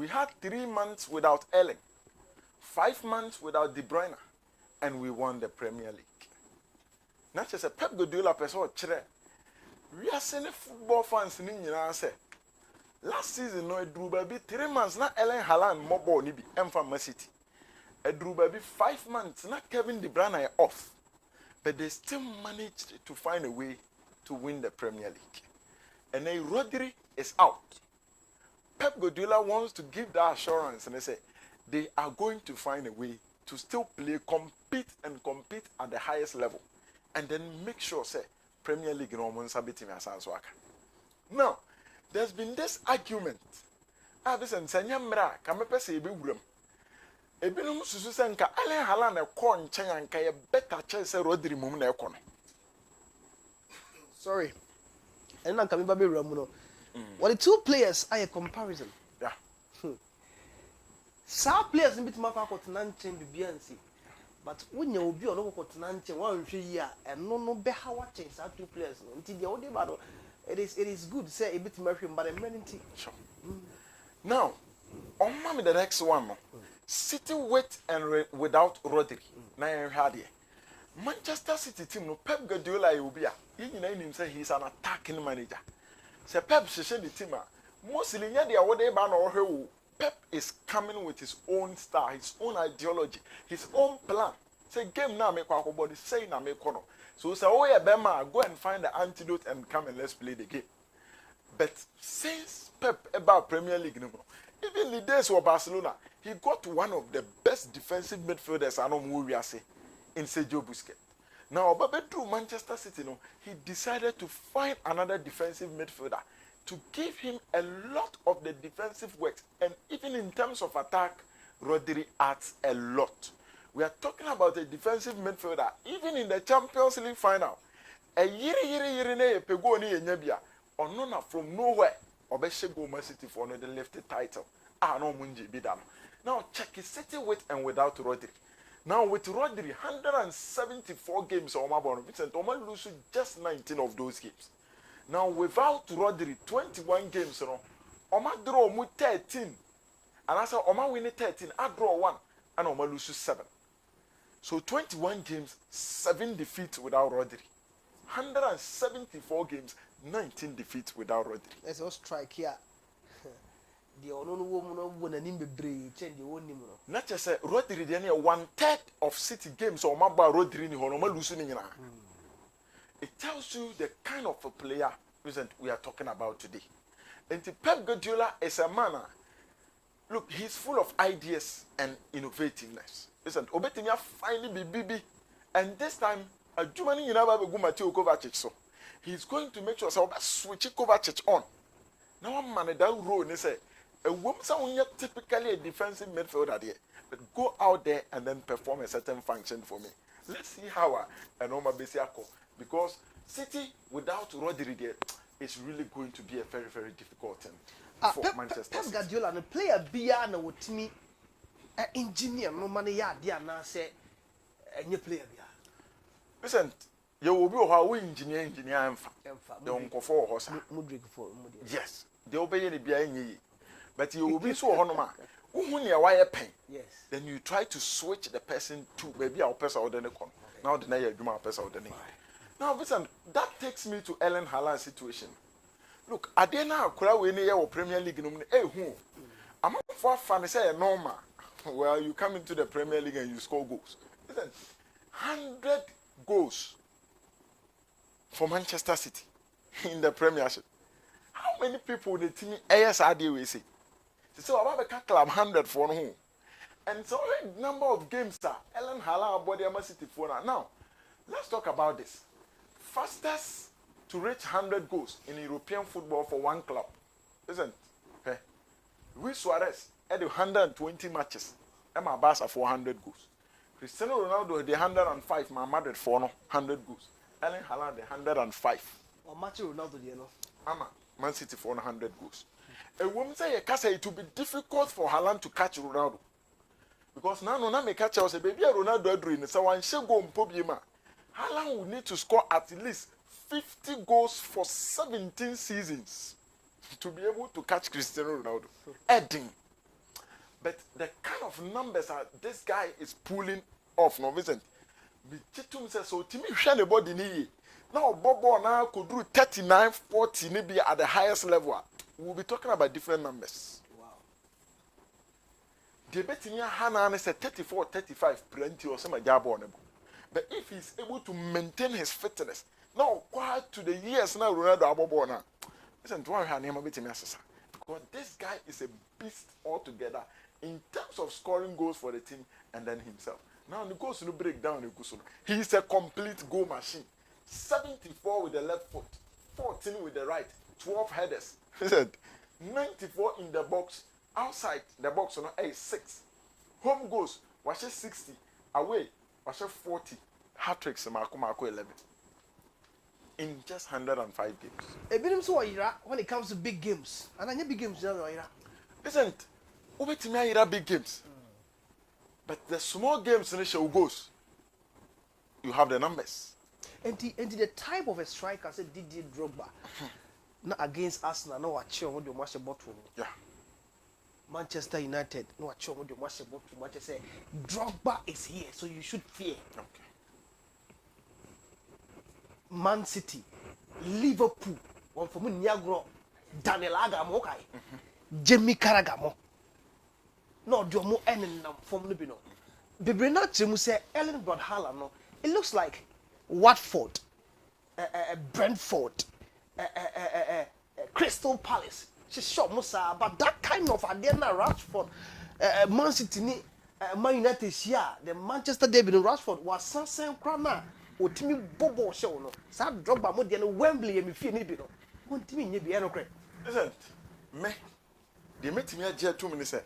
We had 3 months without Erling, 5 months without De Bruyne, and we won the Premier League. Not just a Pep Guardiola person or chere. We are saying football fans in England say last season no it drew baby 3 months na Erling Haaland mobile ni bi emfa Man City. It drew baby 5 months na Kevin De Bruyne off. But they still managed to find a way to win the Premier League. And then Rodri is out. Pep Guardiola wants to give that assurance and they say they are going to find a way to still play, compete at the highest level. And then make sure, say, Premier League no one sabiti me asan so aka. Now, there's been this argument. Abisen sanya mra ka mepe se ebe wuram. Ebinom susu se nka Erling Haaland e ko nchen anka ye better chance Rodri mum na e ko no. Sorry. And now coming back no. Well, the two players are a comparison. Yeah. Some players in between Maka Cotananche Bibiansi. But when you will be on Cotananche 1 year and no be how watching some two players until the only battle. It is good to say a bit American, but a many sure. Now, on mommy the next one, City with and without Rodri. Now you had here. Manchester City team no Pep Guardiola will be a. You know him say he's an attacking manager. Say Pep the team mostly near the award ban or her. Pep is coming with his own style, his own ideology, his own plan. Say game now make our body say na make kono. So say oh yeah Bema go and find the antidote and come and let's play the game. But since Pep about Premier League even the days of Barcelona, he got one of the best defensive midfielders I know we are say in Sergio Busquets. Now, but through Manchester City, he decided to find another defensive midfielder to give him a lot of the defensive works. And even in terms of attack, Rodri adds a lot. We are talking about a defensive midfielder. Even in the Champions League final, a yiri pego ni enyabia onona from nowhere. Obeshe go Man City for the left title. No munji bidano. Now check his City with and without Rodri. Now with Rodri, 174 games on my bone, Vincent Oma lose just 19 of those games. Now without Rodri, 21 games, Oma draw 13. And I said Oma win 13, I draw 1, and Oma lose 7. So 21 games, 7 defeats without Rodri. 174 games, 19 defeats without Rodri. Let's all strike here. The only woman won an imbe change the only mono. Not just say Rodri then 1/3 of City games or Maba Rodri ni honoma losing. It tells you the kind of a player we are talking about today. And Pep Guardiola is a man. Look, he's full of ideas and innovativeness. Listen, Obetinia finally be BB. And this time, a Germany you never go Mateo Kovacic. So he's going to make sure so switch Kovacic on. Now I'm man that role and say a woman typically a defensive midfielder there, but go out there and then perform a certain function for me. Let's see how an Oma Besiako, because City without Rodri there is really going to be a very, very difficult thing for Manchester City. Pep Guardiola and a player beyond with me, an engineer, no money yard, dear, now say, and you player. Listen, you will be how engineer and don't go for horse. Yes, they obey the behind. But you will be so honor. Yes. Then you try to switch the person to maybe our person or the next one. Now the name you person or the name. Now listen, that takes me to Erling Haaland situation. Look, Adena Kura we near Premier League nominee. Who? I'm not for fun say normal. Well, you come into the Premier League and you score goals. Listen, 100 goals for Manchester City in the Premiership. How many people the team ASRD we see? So about the club 100 for whom? And so a number of games are Erling Haaland body City for now. Let's talk about this. Fastest to reach 100 goals in European football for one club. Isn't it? Luis Suarez had 120 matches. Emma Barca for 100 goals. Cristiano Ronaldo had 105. Madrid for 100 goals. Erling Haaland 105. Or match Ronaldo, you know. Ama Man City for 100 goals. A woman say it will be difficult for Haaland to catch Ronaldo. Because now no me catch us a baby Ronaldo doing so one she go Mpobiema. Haaland will need to score at least 50 goals for 17 seasons to be able to catch Cristiano Ronaldo. Edding. But the kind of numbers that this guy is pulling off, no, Vincent. Bichitum says so. Timmy shane body ni. Now Bobo now could do 39, 40, maybe at the highest level. We'll be talking about different numbers. Wow. The betting Haaland is 34, 35, plenty or some job on him. But if he's able to maintain his fitness, now quite to the years now, Ronaldo Abobo now. Listen to our name a bit because this guy is a beast altogether in terms of scoring goals for the team and then himself. Now the goals no break down. He's a complete goal machine. 74 with the left foot, 14 with the right, 12 headers. He said 94 in the box, outside the box on 6. Home goals was 60, away was 40. Hat tricks Marco 11 in just 105 games. When it comes to big games, and I know big games, isn't big games. But the small games in the show goes. You have the numbers. And the type of a striker said Didier Drogba. Not against Arsenal, no watch what you must about. Yeah. Manchester United, no watch what you must about. Much say Drogba is here, so you should fear. Okay. Man City, Liverpool, one from Niagara, Daniel Agamo, Jamie Carragamo. No, do more any from Libino. Bibrina Chimu say Erling brought Haaland. No, it looks like Watford, Brentford, Crystal Palace. She shot Musa, but that kind of Adena Rashford, Man City, Man United here, the Manchester Derby in Rashford was some crana. O Timmy Bobo show no. Sa drop ba mo de no Wembley e me fie ni bi no. Won Timmy nye bi e no kre. Listen, me the metimi agye 2 minutes say.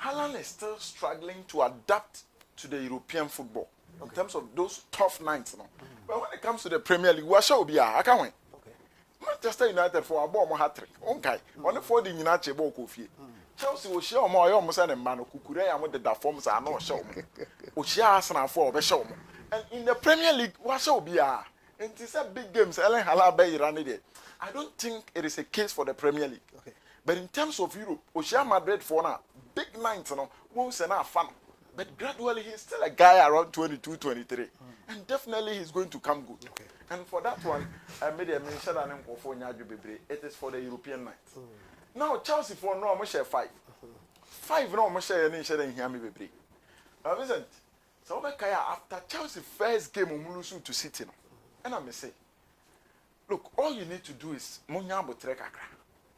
Haaland is still struggling to adapt to the European football in terms of those tough nights, no. But when it comes to the Premier League, what shall be I can win. Okay. Manchester United for a ball hat-trick. Okay. On the 4 United ball coffee. Chelsea will show more almost an man kukure am with the forms are no show. Oshia Arsenal for be show. And in the Premier League, what shall be and it's a big games. Erling Haaland run it. I don't think it is a case for the Premier League. Okay. But in terms of Europe, Oshia Madrid for now, big nights, no, won't send out fun. But gradually, he's still a guy around 22, 23. And definitely, he's going to come good. Okay. And for that one, I made a mention of it is for the European nights. Now, Chelsea for no, I'm share 5. 5 no, I'm share any share in here, me baby. Isn't so after Chelsea first game, we lose to City. And I may say, look, all you need to do is Monyambo Trekakra.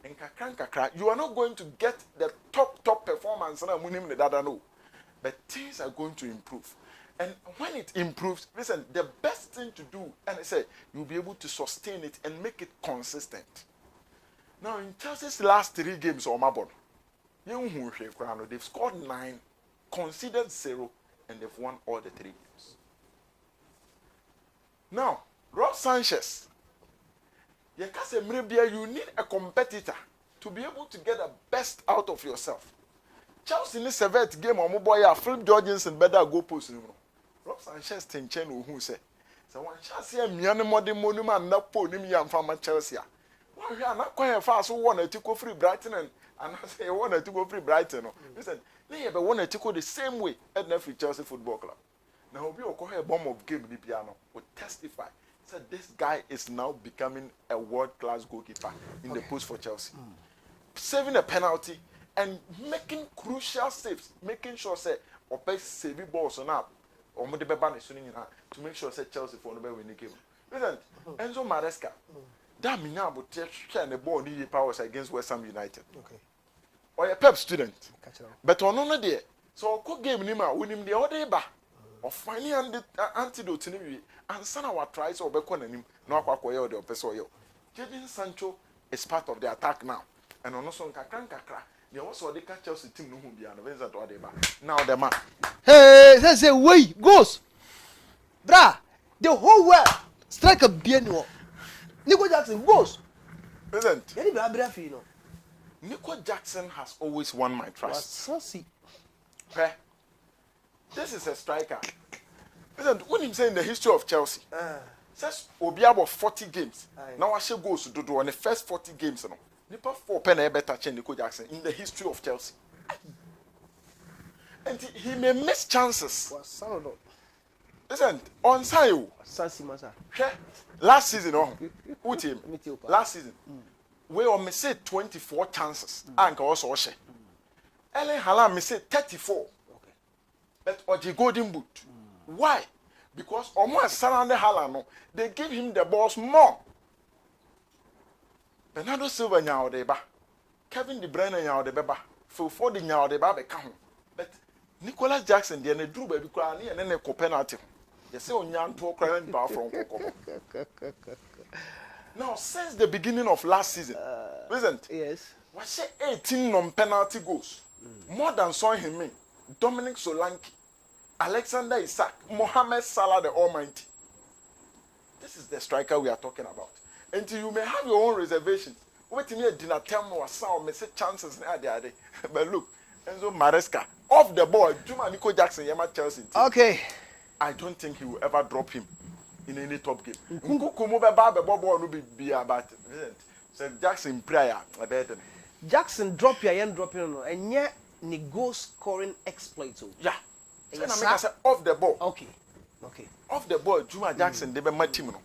And Kakra, you are not going to get the top performance. And I'm the dada no. But things are going to improve. And when it improves, listen, the best thing to do, and I say, you'll be able to sustain it and make it consistent. Now, in Chelsea's last 3 games, they've scored 9, conceded 0, and they've won all the 3 games. Now, Rob Sanchez, you need a competitor to be able to get the best out of yourself. Chelsea in the 7th game, Philip Jorgensen better go post. Rob Sanchez Tinchen who say, so one Chelsea Mianimodi Monument not put him from Chelsea. Well, we are not quite fast who wanted to go free Brighton and I say wanted to go free Brighton. Listen, they have wanted to go the same way at Netflix Chelsea Football Club. Now, we will a bomb of game the piano will testify. Said this guy is now becoming a world-class goalkeeper in the post for Chelsea. Saving a penalty and making crucial saves, making sure say or best saving balls on up or more to make sure say Chelsea for no win the game. Listen, Enzo Maresca, that mean now but share the ball needed powers against West Ham United. Okay. Or a Pep student. But on another day, so a game nima win him the other day or finding the antidote in and son our tries or becon him no aquacoyo or pesoyo. Jadon Sancho is part of the attack now. And on also kakra. They also the catch Chelsea team no be an event or the now the man. Hey, that's a way goes. Bra, the whole world strike a biennial. Nico Jackson goes. Isn't Nico Jackson has always won my trust. This is a striker. Isn't when him saying the history of Chelsea? Says Obiabo 40 games. Now I shall goes to do on the first 40 games. Nipa 4 pen better than Nico Jackson in the history of Chelsea. And he may miss chances. Wasano. Listen, on side, Sansimasa. last season, who team? Last season, we only say 24 chances. And also, Erling Haaland say 34. Okay. But or the golden boot. Why? Because almost surrounded Haaland, they give him the balls more. Bernardo Silva nyao deba, Kevin De Bruyne nyao deba, Phil Foden nyao deba be count. But Nicolas Jackson dey na drew baby kwa na ne ko penalty. They say onyan to kra na from Kokoko. Now since the beginning of last season, listen. Yes. Was say 18 non-penalty goals. More than Son Heung-min, Dominic Solanke, Alexander Isak, Mohamed Salah the Almighty. This is the striker we are talking about. And you may have your own reservations. Wait till me dinner tell me what sound may say chances there. But look, Enzo Maresca off the ball, Juma Nico Jackson, Yama Chelsea team. Okay. I don't think he will ever drop him in any top game. Nkukumu be ba be bobo no be about. So Jackson prayer about. Jackson drop your end drop no and yet ni goal scoring exploit. Yeah. So na make say off the ball. Okay. Okay. Off the ball, Juma Jackson they be my team no.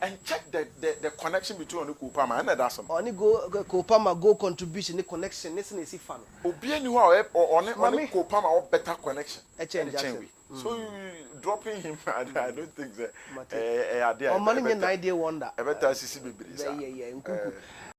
And check the connection between Onu Kopama and that's some. Oni go Kopama go contribution the connection listen is fan. Obi anu or Onu Kopama or better connection. Jackson. So dropping him I don't think that O money 9 day wonder. E better sisi bebre. Yeah.